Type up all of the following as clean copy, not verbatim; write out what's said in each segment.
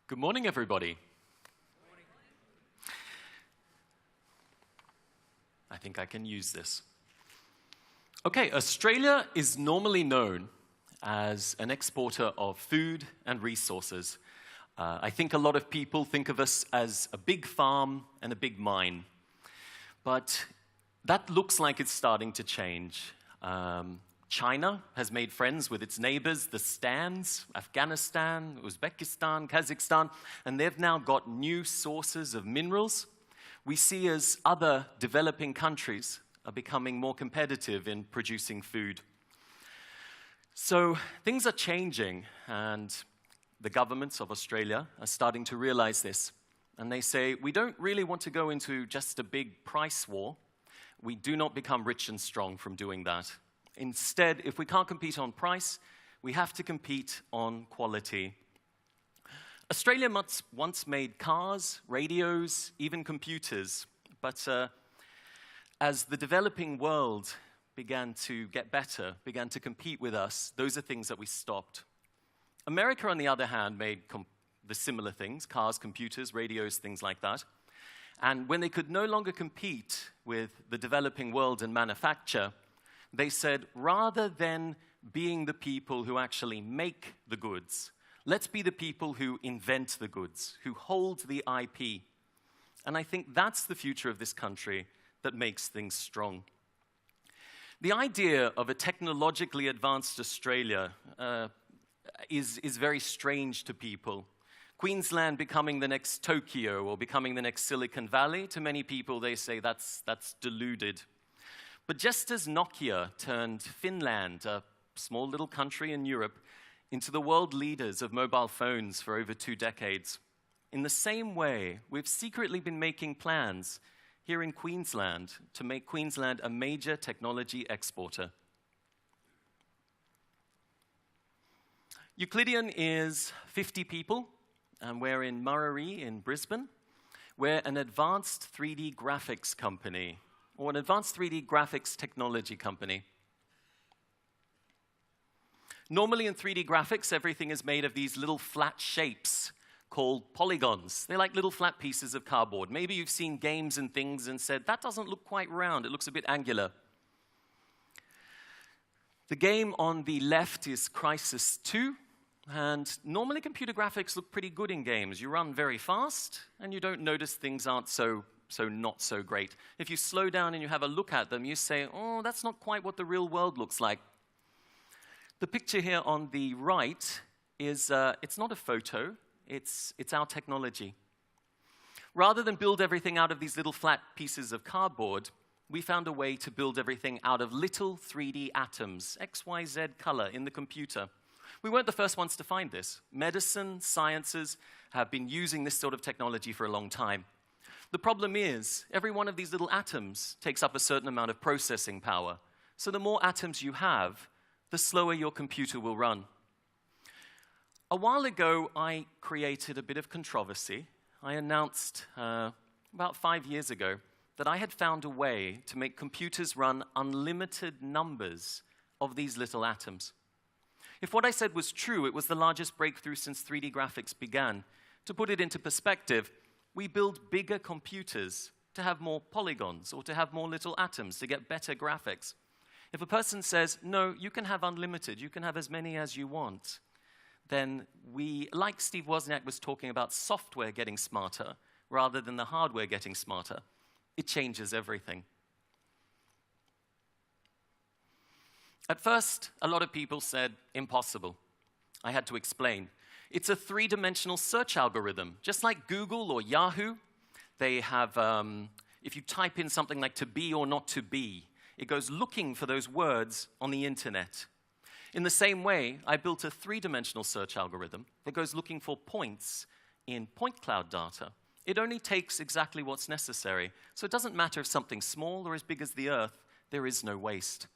Good morning, everybody. I think I can use this. Okay, Australia is normally known as an exporter of food and resources. I think a lot of people think of us as a big farm and a big mine. But that looks like it's starting to change. China has made friends with its neighbors, the Stans, Afghanistan, Uzbekistan, Kazakhstan, and they've now got new sources of minerals. We see as other developing countries are becoming more competitive in producing food. So things are changing, and the governments of Australia are starting to realize this. And they say, we don't really want to go into just a big price war. We do not become rich and strong from doing that. Instead, if we can't compete on price, we have to compete on quality. Australia once made cars, radios, even computers. But as the developing world began to get better, began to compete with us, those are things that we stopped. America, on the other hand, made the similar things, cars, computers, radios, things like that. And when they could no longer compete with the developing world in manufacture, they said, rather than being the people who actually make the goods, let's be the people who invent the goods, who hold the IP. And I think that's the future of this country that makes things strong. The idea of a technologically advanced Australia is very strange to people. Queensland becoming the next Tokyo or becoming the next Silicon Valley, to many people they say that's deluded. But just as Nokia turned Finland, a small little country in Europe, into the world leaders of mobile phones for over 2 decades, in the same way, we've secretly been making plans here in Queensland to make Queensland a major technology exporter. Euclidean is 50 people, and we're in Murray in Brisbane. We're an advanced 3D graphics company, or an advanced 3D graphics technology company. Normally in 3D graphics, everything is made of these little flat shapes called polygons. They're like little flat pieces of cardboard. Maybe you've seen games and things and said, that doesn't look quite round, it looks a bit angular. The game on the left is Crysis 2, and normally computer graphics look pretty good in games. You run very fast, and you don't notice things aren't so not so great. If you slow down and you have a look at them, you say, oh, that's not quite what the real world looks like. The picture here on the right is, it's not a photo, it's our technology. Rather than build everything out of these little flat pieces of cardboard, we found a way to build everything out of little 3D atoms, X, Y, Z color in the computer. We weren't the first ones to find this. Medicine, sciences have been using this sort of technology for a long time. The problem is, every one of these little atoms takes up a certain amount of processing power. So the more atoms you have, the slower your computer will run. A while ago, I created a bit of controversy. I announced about 5 years ago that I had found a way to make computers run unlimited numbers of these little atoms. If what I said was true, it was the largest breakthrough since 3D graphics began. To put it into perspective, we build bigger computers to have more polygons or to have more little atoms to get better graphics. If a person says, no, you can have unlimited, you can have as many as you want, then we, like Steve Wozniak was talking about software getting smarter rather than the hardware getting smarter, it changes everything. At first, a lot of people said, impossible. I had to explain. It's a 3-dimensional search algorithm, just like Google or Yahoo. They have, if you type in something like to be or not to be, it goes looking for those words on the internet. In the same way, I built a 3-dimensional search algorithm that goes looking for points in point cloud data. It only takes exactly what's necessary, so it doesn't matter if something's small or as big as the Earth, there is no waste.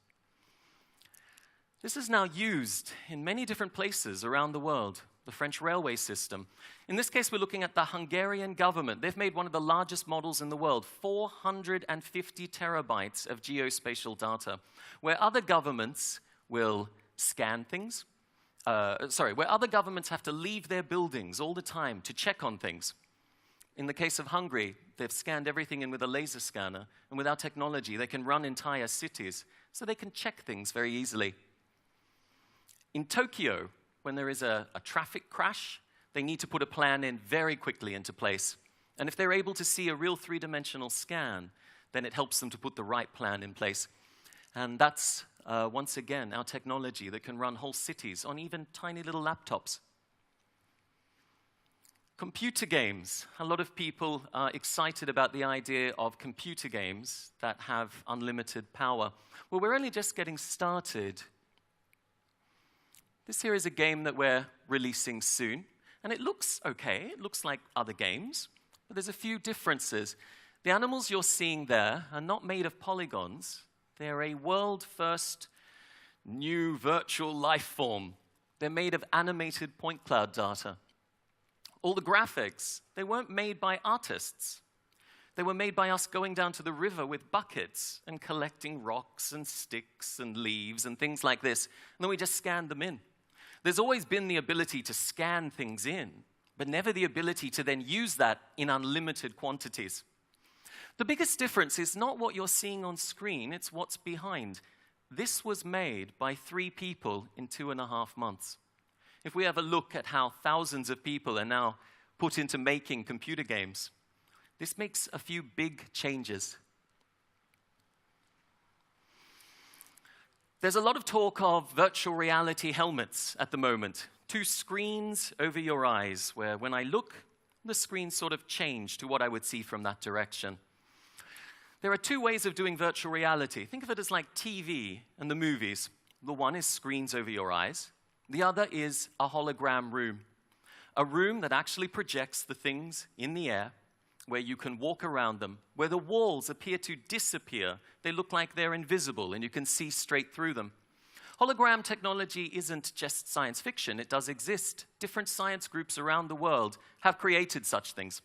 This is now used in many different places around the world. the French railway system. In this case, we're looking at the Hungarian government. They've made one of the largest models in the world, 450 terabytes of geospatial data, where other governments will scan things. Where other governments have to leave their buildings all the time to check on things. In the case of Hungary, they've scanned everything in with a laser scanner, and with our technology, they can run entire cities, so they can check things very easily. In Tokyo, when there is a traffic crash, they need to put a plan in very quickly into place. And if they're able to see a real three-dimensional scan, then it helps them to put the right plan in place. And that's, once again, our technology that can run whole cities on even tiny little laptops. Computer games. A lot of people are excited about the idea of computer games that have unlimited power. Well, we're only just getting started. This here is a game that we're releasing soon, and it looks okay. It looks like other games, but there's a few differences. The animals you're seeing there are not made of polygons. They're a world-first new virtual life form. They're made of animated point cloud data. All the graphics, they weren't made by artists. They were made by us going down to the river with buckets and collecting rocks and sticks and leaves and things like this, and then we just scanned them in. There's always been the ability to scan things in, but never the ability to then use that in unlimited quantities. The biggest difference is not what you're seeing on screen, it's what's behind. This was made by 3 people in 2.5 months. If we have a look at how thousands of people are now put into making computer games, this makes a few big changes. There's a lot of talk of virtual reality helmets at the moment. 2 screens over your eyes, where when I look, the screens sort of change to what I would see from that direction. There are 2 ways of doing virtual reality. Think of it as like TV and the movies. The one is screens over your eyes. The other is a hologram room. A room that actually projects the things in the air, where you can walk around them, where the walls appear to disappear. They look like they're invisible, and you can see straight through them. Hologram technology isn't just science fiction. It does exist. Different science groups around the world have created such things,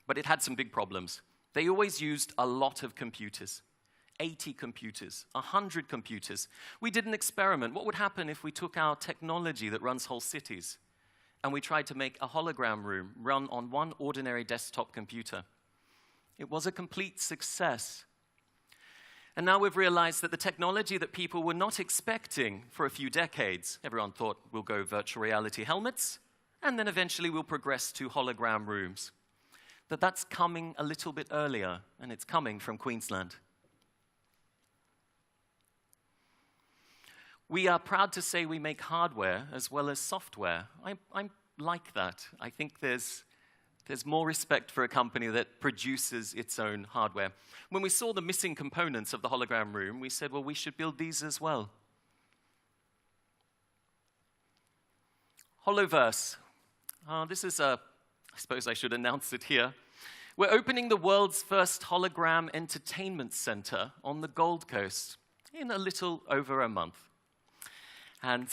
but it had some big problems. They always used a lot of computers. 80 computers, 100 computers. We did an experiment. What would happen if we took our technology that runs whole cities and we tried to make a hologram room run on one ordinary desktop computer? It was a complete success. And now we've realized that the technology that people were not expecting for a few decades, everyone thought we'll go virtual reality helmets, and then eventually we'll progress to hologram rooms. That's coming a little bit earlier, and it's coming from Queensland. We are proud to say we make hardware as well as software. I like that. I think there's more respect for a company that produces its own hardware. When we saw the missing components of the hologram room, we said, well, we should build these as well. Holoverse. This is I suppose I should announce it here. We're opening the world's first hologram entertainment center on the Gold Coast in a little over a month. And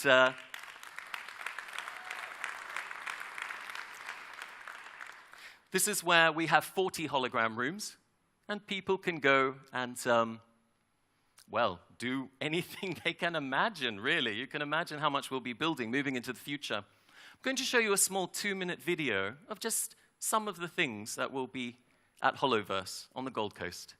this is where we have 40 hologram rooms, and people can go and, do anything they can imagine, really. You can imagine how much we'll be building moving into the future. I'm going to show you a small 2-minute video of just some of the things that will be at Holoverse on the Gold Coast.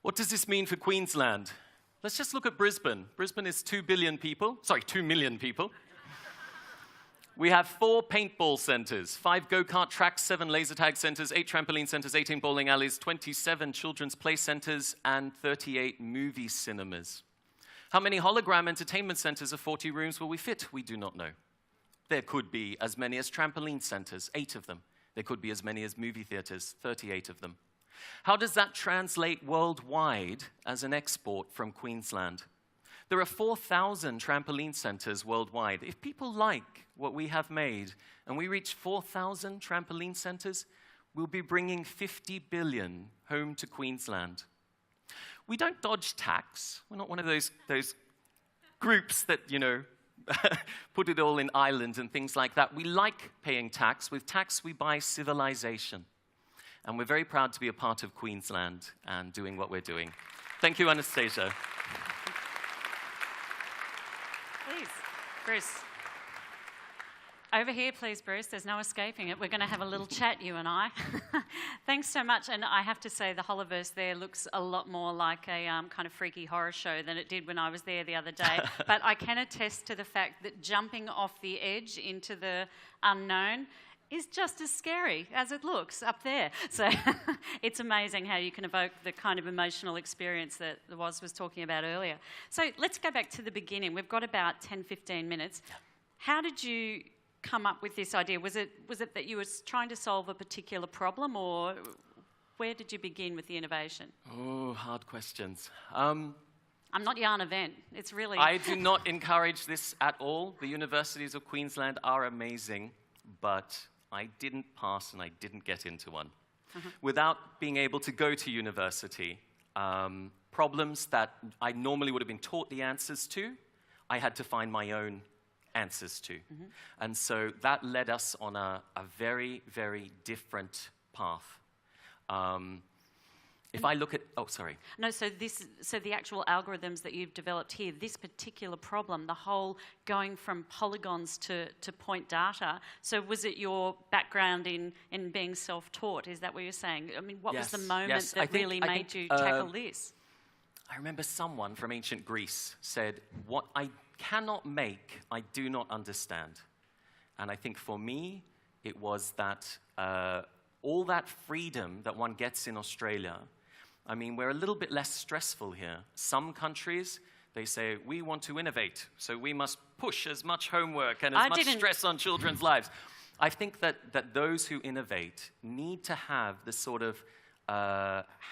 What does this mean for Queensland? Let's just look at Brisbane. Brisbane is 2 million people. We have 4 paintball centres, 5 go-kart tracks, 7 laser tag centres, 8 trampoline centres, 18 bowling alleys, 27 children's play centres, and 38 movie cinemas. How many hologram entertainment centres of 40 rooms will we fit? We do not know. There could be as many as trampoline centres, 8 of them. There could be as many as movie theatres, 38 of them. How does that translate worldwide as an export from Queensland? There are 4,000 trampoline centres worldwide. If people like what we have made and we reach 4,000 trampoline centres, we'll be bringing 50 billion home to Queensland. We don't dodge tax. We're not one of those groups that, put it all in Ireland and things like that. We like paying tax. With tax, we buy civilization. And we're very proud to be a part of Queensland and doing what we're doing. Thank you, Anastasia. Please, Bruce. Over here, please, Bruce. There's no escaping it. We're going to have a little chat, you and I. Thanks so much. And I have to say, the Holoverse there looks a lot more like a kind of freaky horror show than it did when I was there the other day. But I can attest to the fact that jumping off the edge into the unknown is just as scary as it looks up there. So it's amazing how you can evoke the kind of emotional experience that Woz was talking about earlier. So let's go back to the beginning. We've got about 10, 15 minutes. How did you come up with this idea? Was it that you were trying to solve a particular problem, or where did you begin with the innovation? Oh, hard questions. I'm not Jana Vent. It's really... I do not encourage this at all. The universities of Queensland are amazing, but I didn't pass and I didn't get into one. Without being able to go to university, problems that I normally would have been taught the answers to, I had to find my own answers to. And so that led us on a very, very different path. If I look at... Oh, sorry. No, so the actual algorithms that you've developed here, this particular problem, the whole going from polygons to point data, so was it your background in being self-taught? Is that what you're saying? I mean, what was the moment that really made you tackle this? I remember someone from ancient Greece said, what I cannot make, I do not understand. And I think for me, it was that all that freedom that one gets in Australia, I mean, we're a little bit less stressful here. Some countries, they say, we want to innovate, so we must push as much homework and as much stress on children's lives. I think that those who innovate need to have this sort of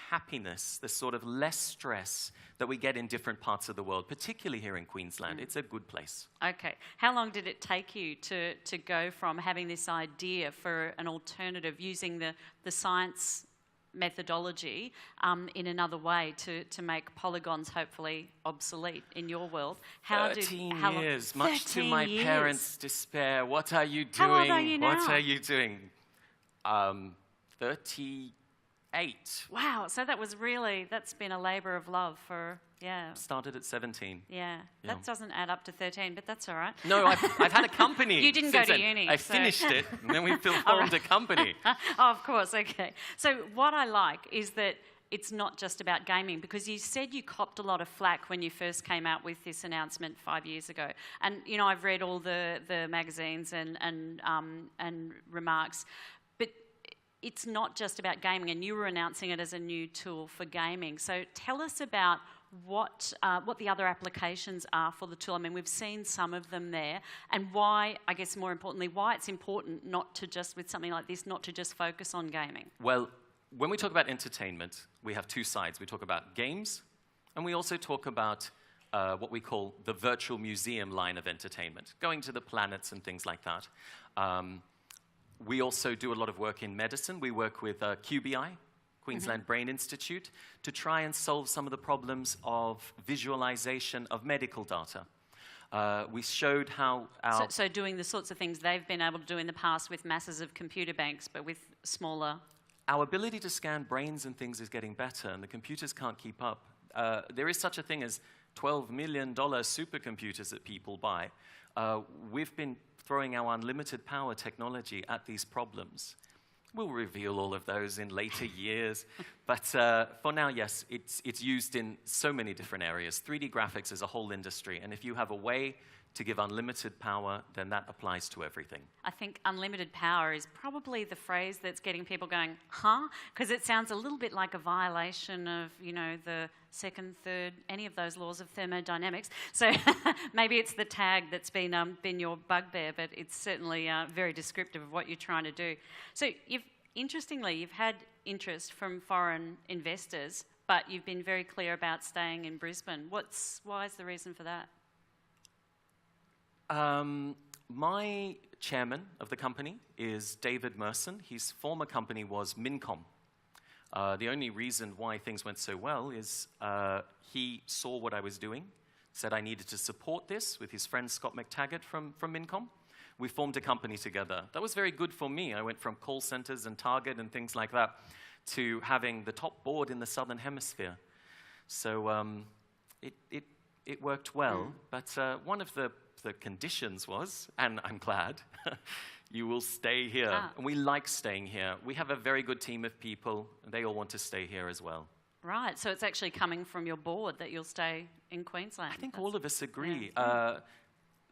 happiness, this sort of less stress that we get in different parts of the world, particularly here in Queensland. It's a good place. Okay. How long did it take you to go from having this idea for an alternative, using the science methodology in another way to make polygons hopefully obsolete in your world? 13 years, much to my parents' despair. What are you doing? How old are you now? What are you doing? 38. Wow, so that's been a labour of love for, Started at 17. Yeah, that doesn't add up to 13, but that's all right. No, I've had a company. You didn't go to uni. I finished it, and then we formed a company. Oh, of course, okay. So what I like is that it's not just about gaming, because you said you copped a lot of flack when you first came out with this announcement 5 years ago. And, I've read all the magazines and remarks, but it's not just about gaming, and you were announcing it as a new tool for gaming. So tell us about what the other applications are for the tool. I mean, we've seen some of them there, and why, I guess more importantly, why it's important not to just, with something like this, not to just focus on gaming. Well, when we talk about entertainment, we have two sides. We talk about games, and we also talk about what we call the virtual museum line of entertainment, going to the planets and things like that. We also do a lot of work in medicine. We work with QBI, Queensland Brain Institute, to try and solve some of the problems of visualization of medical data. We showed how our... So doing the sorts of things they've been able to do in the past with masses of computer banks, but with smaller... Our ability to scan brains and things is getting better, and the computers can't keep up. There is such a thing as $12 million supercomputers that people buy. We've been throwing our unlimited power technology at these problems. We'll reveal all of those in later years. But for now, yes, it's used in so many different areas. 3D graphics is a whole industry. And if you have a way to give unlimited power, then that applies to everything. I think unlimited power is probably the phrase that's getting people going, huh? Because it sounds a little bit like a violation of, the second, third, any of those laws of thermodynamics. So maybe it's the tag that's been your bugbear, but it's certainly very descriptive of what you're trying to do. So interestingly, you've had interest from foreign investors, but you've been very clear about staying in Brisbane. Why is the reason for that? My chairman of the company is David Merson. His former company was Mincom. The only reason why things went so well is he saw what I was doing, said I needed to support this with his friend Scott McTaggart from Mincom. We formed a company together. That was very good for me. I went from call centers and Target and things like that to having the top board in the Southern Hemisphere. So it worked well, but one of the conditions was, and I'm glad, you will stay here. And we like staying here. We have a very good team of people. They all want to stay here as well. Right, so it's actually coming from your board that you'll stay in Queensland. I think all of us agree. Yeah.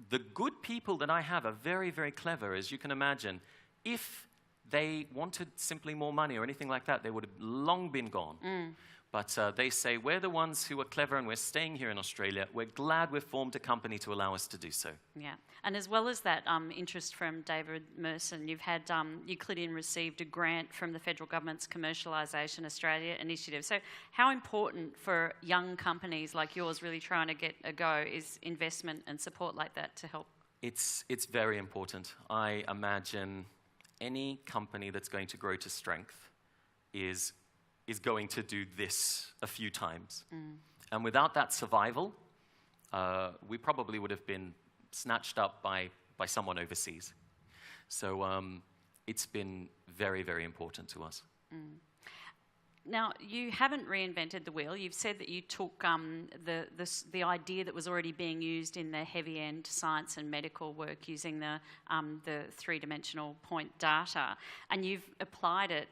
The good people that I have are very, very clever, as you can imagine. If they wanted simply more money or anything like that, they would have long been gone. But they say, we're the ones who are clever and we're staying here in Australia. We're glad we've formed a company to allow us to do so. Yeah, and as well as that interest from David Merson, you've had Euclidean received a grant from the federal government's Commercialisation Australia initiative. So how important for young companies like yours really trying to get a go is investment and support like that to help? It's very important. I imagine any company that's going to grow to strength is going to do this a few times. And without that survival, we probably would have been snatched up by someone overseas. So it's been very, very important to us. Now, you haven't reinvented the wheel. You've said that you took the idea that was already being used in the heavy-end science and medical work using the three-dimensional point data, and you've applied it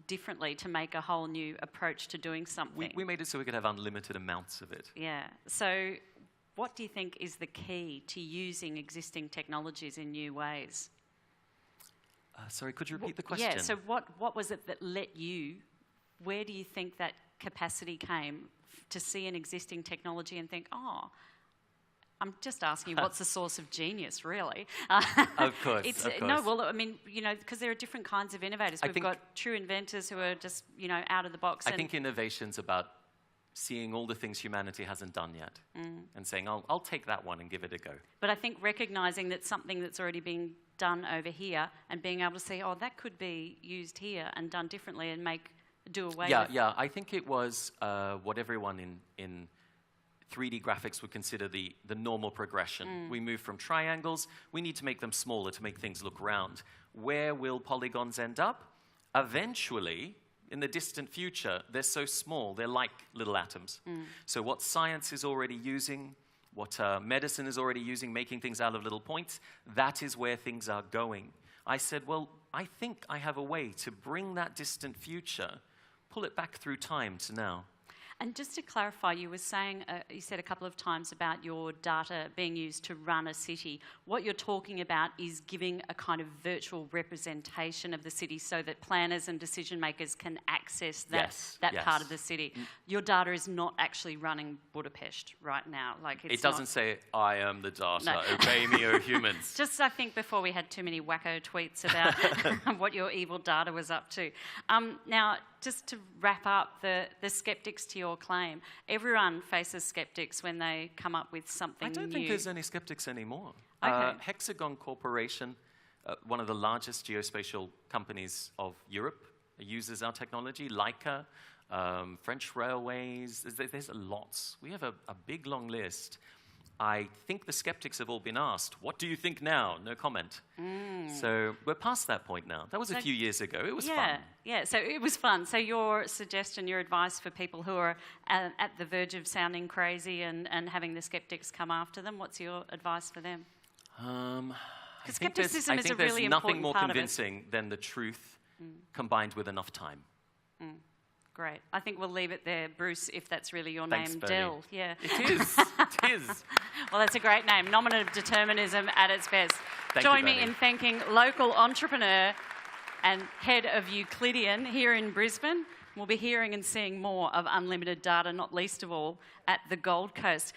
differently to make a whole new approach to doing something. We made it so we could have unlimited amounts of it. Yeah. So what do you think is the key to using existing technologies in new ways? Sorry, could you repeat the question? Yeah, so what was it that let you... Where do you think that capacity came to see an existing technology and think, oh, I'm just asking you, what's the source of genius, really? Of course, of course. No, well, I mean, because there are different kinds of innovators. We've got true inventors who are just, out of the box. I think innovation's about seeing all the things humanity hasn't done yet and saying, I'll take that one and give it a go. But I think recognising that something that's already being done over here and being able to say, oh, that could be used here and done differently and do away with. Yeah, I think it was what everyone in 3D graphics would consider the normal progression. We move from triangles, we need to make them smaller to make things look round. Where will polygons end up? Eventually, in the distant future, they're so small, they're like little atoms. So what science is already using, what medicine is already using, making things out of little points, that is where things are going. I said, well, I think I have a way to bring that distant future, pull it back through time to now. And just to clarify, you were saying, you said a couple of times about your data being used to run a city. What you're talking about is giving a kind of virtual representation of the city so that planners and decision makers can access that part of the city. Your data is not actually running Budapest right now. It doesn't say, I am the data, obey me, O humans. Just, I think, before we had too many wacko tweets about what your evil data was up to. Now, just to wrap up the skeptics to your claim, everyone faces skeptics when they come up with something new. I don't think there's any skeptics anymore. Okay. Hexagon Corporation, one of the largest geospatial companies of Europe, uses our technology. Leica, French Railways, there's lots. We have a big, long list. I think the skeptics have all been asked, what do you think now? No comment. So we're past that point now. That was a few years ago. It was fun. Yeah, so it was fun. So your suggestion, your advice for people who are at the verge of sounding crazy and having the skeptics come after them, what's your advice for them? I think skepticism is a there's really nothing important more part of it. convincing than the truth combined with enough time. Great. I think we'll leave it there, Bruce, if that's really your Thanks, name, Bernie. Dell. Yeah. It is. It is. Well, that's a great name. Nominative determinism at its best. Thank Join you, me Bernie. in thanking local entrepreneur and head of Euclidean here in Brisbane. We'll be hearing and seeing more of unlimited data, not least of all at the Gold Coast.